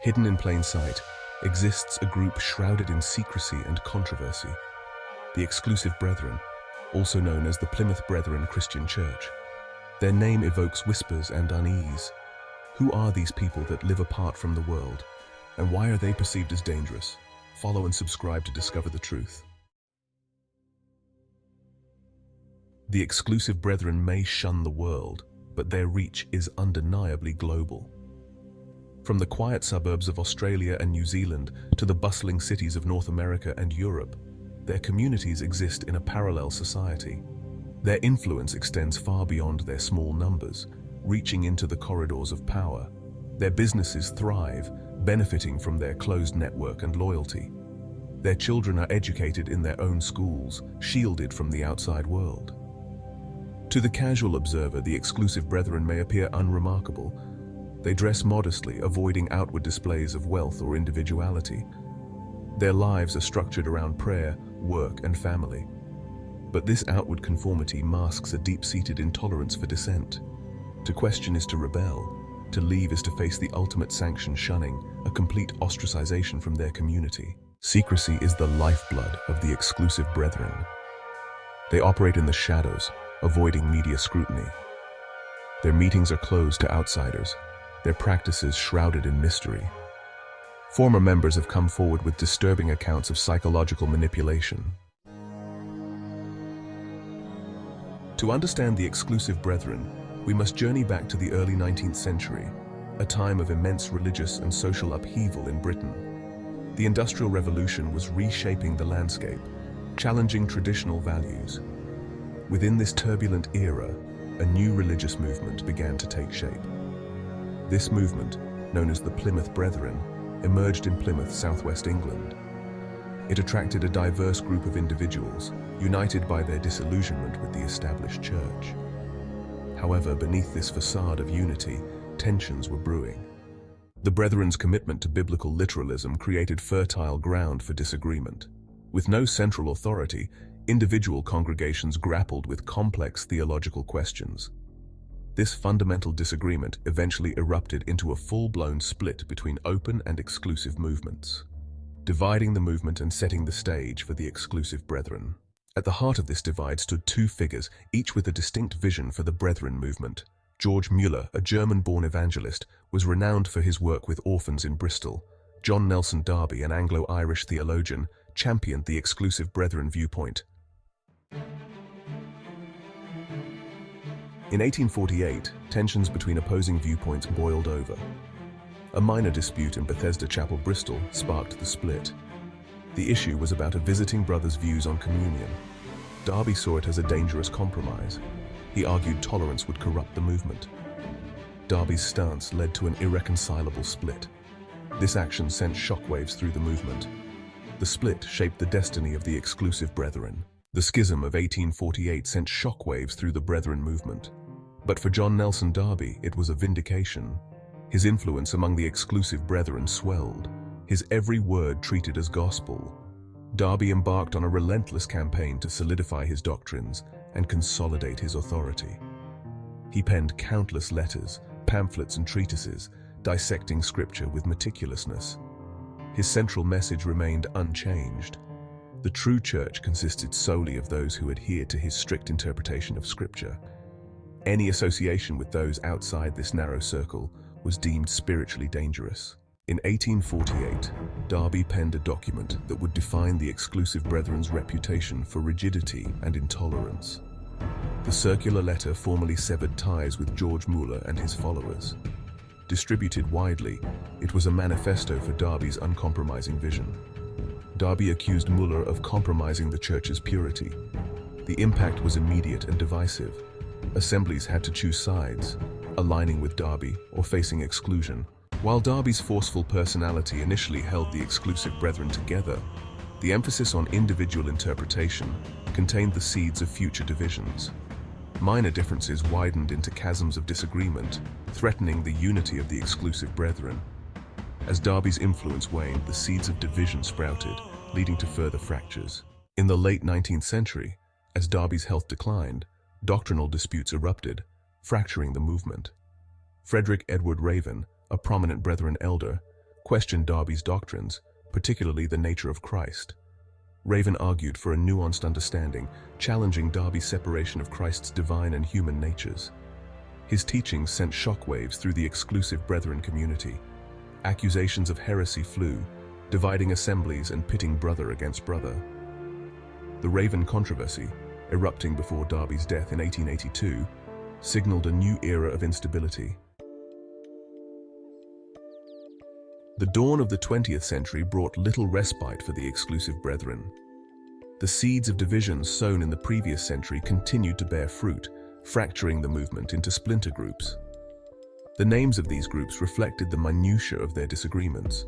Hidden in plain sight exists a group shrouded in secrecy and controversy, the Exclusive Brethren, also known as the Plymouth Brethren Christian Church. Their name evokes whispers and unease. Who are these people that live apart from the world, and why are they perceived as dangerous? Follow and subscribe to discover the truth. The Exclusive Brethren may shun the world, but their reach is undeniably global. From the quiet suburbs of Australia and New Zealand to the bustling cities of North America and Europe, their communities exist in a parallel society. Their influence extends far beyond their small numbers, reaching into the corridors of power. Their businesses thrive, benefiting from their closed network and loyalty. Their children are educated in their own schools, shielded from the outside world. To the casual observer, the Exclusive Brethren may appear unremarkable. They dress modestly, avoiding outward displays of wealth or individuality. Their lives are structured around prayer, work, and family. But this outward conformity masks a deep-seated intolerance for dissent. To question is to rebel. To leave is to face the ultimate sanction, shunning, a complete ostracization from their community. Secrecy is the lifeblood of the Exclusive Brethren. They operate in the shadows, avoiding media scrutiny. Their meetings are closed to outsiders, their practices shrouded in mystery. Former members have come forward with disturbing accounts of psychological manipulation. To understand the Exclusive Brethren, we must journey back to the early 19th century, a time of immense religious and social upheaval in Britain. The Industrial Revolution was reshaping the landscape, challenging traditional values. Within this turbulent era, a new religious movement began to take shape. This movement, known as the Plymouth Brethren, emerged in Plymouth, southwest England. It attracted a diverse group of individuals, united by their disillusionment with the established church. However, beneath this facade of unity, tensions were brewing. The Brethren's commitment to biblical literalism created fertile ground for disagreement. With no central authority, individual congregations grappled with complex theological questions. This fundamental disagreement eventually erupted into a full-blown split between open and exclusive movements, dividing the movement and setting the stage for the Exclusive Brethren. At the heart of this divide stood two figures, each with a distinct vision for the Brethren movement. George Muller, a German-born evangelist, was renowned for his work with orphans in Bristol. John Nelson Darby, an Anglo-Irish theologian, championed the Exclusive Brethren viewpoint. In 1848, tensions between opposing viewpoints boiled over. A minor dispute in Bethesda Chapel, Bristol, sparked the split. The issue was about a visiting brother's views on communion. Darby saw it as a dangerous compromise. He argued tolerance would corrupt the movement. Darby's stance led to an irreconcilable split. This action sent shockwaves through the movement. The split shaped the destiny of the Exclusive Brethren. The schism of 1848 sent shockwaves through the Brethren movement. But for John Nelson Darby, it was a vindication. His influence among the Exclusive Brethren swelled, his every word treated as gospel. Darby embarked on a relentless campaign to solidify his doctrines and consolidate his authority. He penned countless letters, pamphlets, and treatises, dissecting scripture with meticulousness. His central message remained unchanged. The true church consisted solely of those who adhered to his strict interpretation of scripture. Any association with those outside this narrow circle was deemed spiritually dangerous. In 1848, Darby penned a document that would define the Exclusive Brethren's reputation for rigidity and intolerance. The circular letter formally severed ties with George Muller and his followers. Distributed widely, it was a manifesto for Darby's uncompromising vision. Darby accused Muller of compromising the church's purity. The impact was immediate and divisive. Assemblies had to choose sides, aligning with Darby or facing exclusion. While Darby's forceful personality initially held the Exclusive Brethren together, the emphasis on individual interpretation contained the seeds of future divisions. Minor differences widened into chasms of disagreement, threatening the unity of the Exclusive Brethren. As Darby's influence waned, the seeds of division sprouted, leading to further fractures. In the late 19th century, as Darby's health declined, doctrinal disputes erupted, fracturing the movement. Frederick Edward Raven, a prominent Brethren elder, questioned Darby's doctrines, particularly the nature of Christ. Raven argued for a nuanced understanding, challenging Darby's separation of Christ's divine and human natures. His teachings sent shockwaves through the exclusive Brethren community. Accusations of heresy flew, dividing assemblies and pitting brother against brother. The Raven controversy, erupting before Darby's death in 1882, signaled a new era of instability. The dawn of the 20th century brought little respite for the exclusive Brethren. The seeds of divisions sown in the previous century continued to bear fruit, fracturing the movement into splinter groups. The names of these groups reflected the minutiae of their disagreements.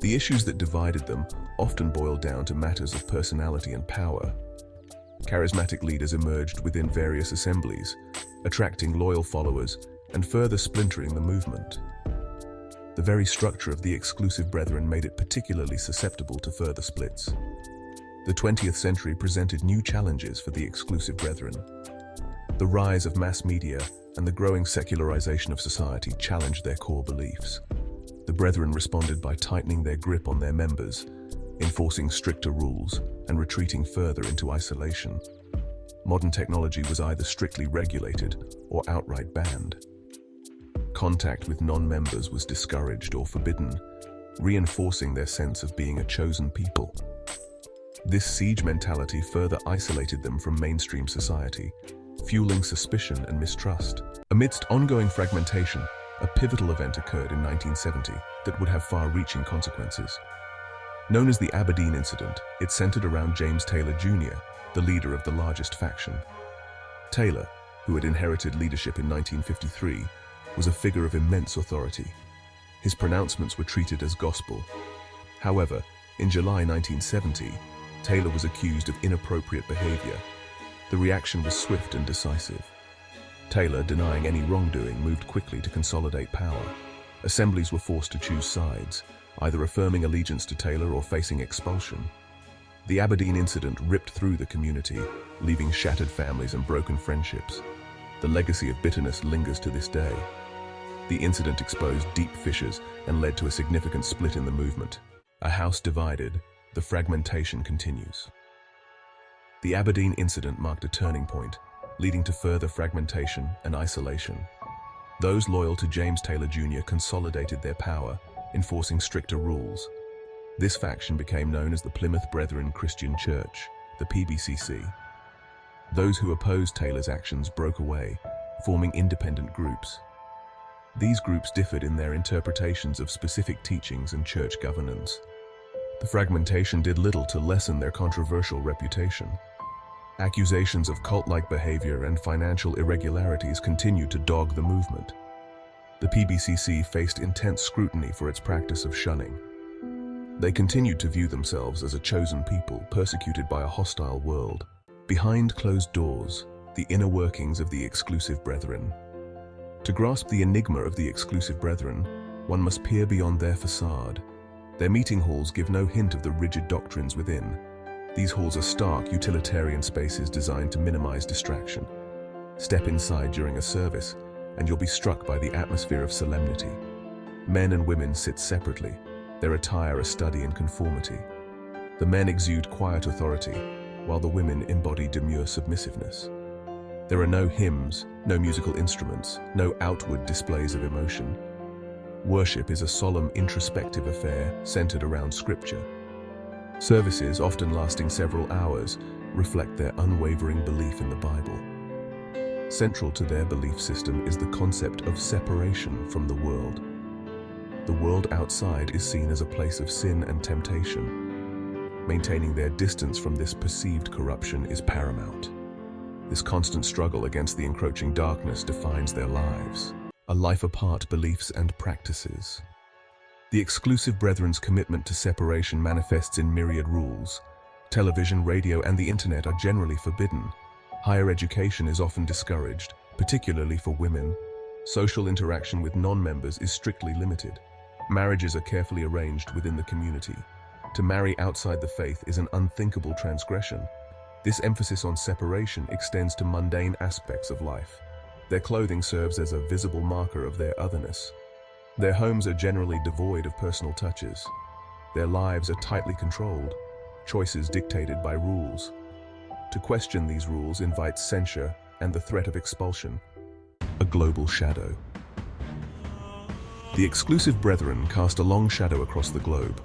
The issues that divided them often boiled down to matters of personality and power. Charismatic leaders emerged within various assemblies, attracting loyal followers and further splintering the movement. The very structure of the exclusive Brethren made it particularly susceptible to further splits. The 20th century presented new challenges for the exclusive Brethren. The rise of mass media and the growing secularization of society challenged their core beliefs. The Brethren responded by tightening their grip on their members, enforcing stricter rules, and retreating further into isolation. Modern technology was either strictly regulated or outright banned. Contact with non-members was discouraged or forbidden, reinforcing their sense of being a chosen people. This siege mentality further isolated them from mainstream society, fueling suspicion and mistrust. Amidst ongoing fragmentation, a pivotal event occurred in 1970 that would have far-reaching consequences. Known as the Abyssine Incident, it centered around James Taylor Jr., the leader of the largest faction. Taylor, who had inherited leadership in 1953, was a figure of immense authority. His pronouncements were treated as gospel. However, in July 1970, Taylor was accused of inappropriate behavior. The reaction was swift and decisive. Taylor, denying any wrongdoing, moved quickly to consolidate power. Assemblies were forced to choose sides, either affirming allegiance to Taylor or facing expulsion. The Abyssine Incident ripped through the community, leaving shattered families and broken friendships. The legacy of bitterness lingers to this day. The incident exposed deep fissures and led to a significant split in the movement. A house divided, the fragmentation continues. The Abyssine Incident marked a turning point, leading to further fragmentation and isolation. Those loyal to James Taylor Jr. consolidated their power, enforcing stricter rules. This faction became known as the Plymouth Brethren Christian Church, the PBCC. Those who opposed Taylor's actions broke away, forming independent groups. These groups differed in their interpretations of specific teachings and church governance. The fragmentation did little to lessen their controversial reputation. Accusations of cult-like behavior and financial irregularities continued to dog the movement. The PBCC faced intense scrutiny for its practice of shunning. They continued to view themselves as a chosen people persecuted by a hostile world. Behind closed doors, the inner workings of the exclusive Brethren. To grasp the enigma of the exclusive Brethren, one must peer beyond their facade. Their meeting halls give no hint of the rigid doctrines within. These halls are stark, utilitarian spaces designed to minimize distraction. Step inside during a service, and you'll be struck by the atmosphere of solemnity. Men and women sit separately, their attire a study in conformity. The men exude quiet authority, while the women embody demure submissiveness. There are no hymns, no musical instruments, no outward displays of emotion. Worship is a solemn, introspective affair centered around Scripture. Services, often lasting several hours, reflect their unwavering belief in the Bible. Central to their belief system is the concept of separation from the world. The world outside is seen as a place of sin and temptation. Maintaining their distance from this perceived corruption is paramount. This constant struggle against the encroaching darkness defines their lives. A life apart beliefs and practices. The exclusive Brethren's commitment to separation manifests in myriad rules. Television, radio, and the internet are generally forbidden. Higher education is often discouraged, particularly for women. Social interaction with non-members is strictly limited. Marriages are carefully arranged within the community. To marry outside the faith is an unthinkable transgression. This emphasis on separation extends to mundane aspects of life. Their clothing serves as a visible marker of their otherness. Their homes are generally devoid of personal touches. Their lives are tightly controlled, choices dictated by rules. To question these rules invites censure and the threat of expulsion. A global shadow. The exclusive brethren cast a long shadow across the globe.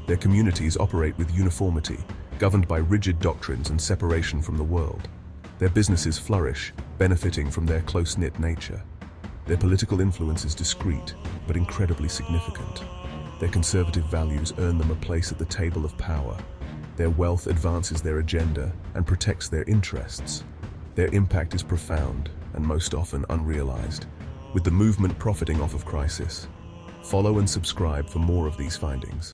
Their communities operate with uniformity, governed by rigid doctrines and separation from the world. Their businesses flourish, benefiting from their close-knit nature. Their political influence is discreet, but incredibly significant. Their conservative values earn them a place at the table of power. Their wealth advances their agenda and protects their interests. Their impact is profound and most often unrealized, with the movement profiting off of crisis. Follow and subscribe for more of these findings.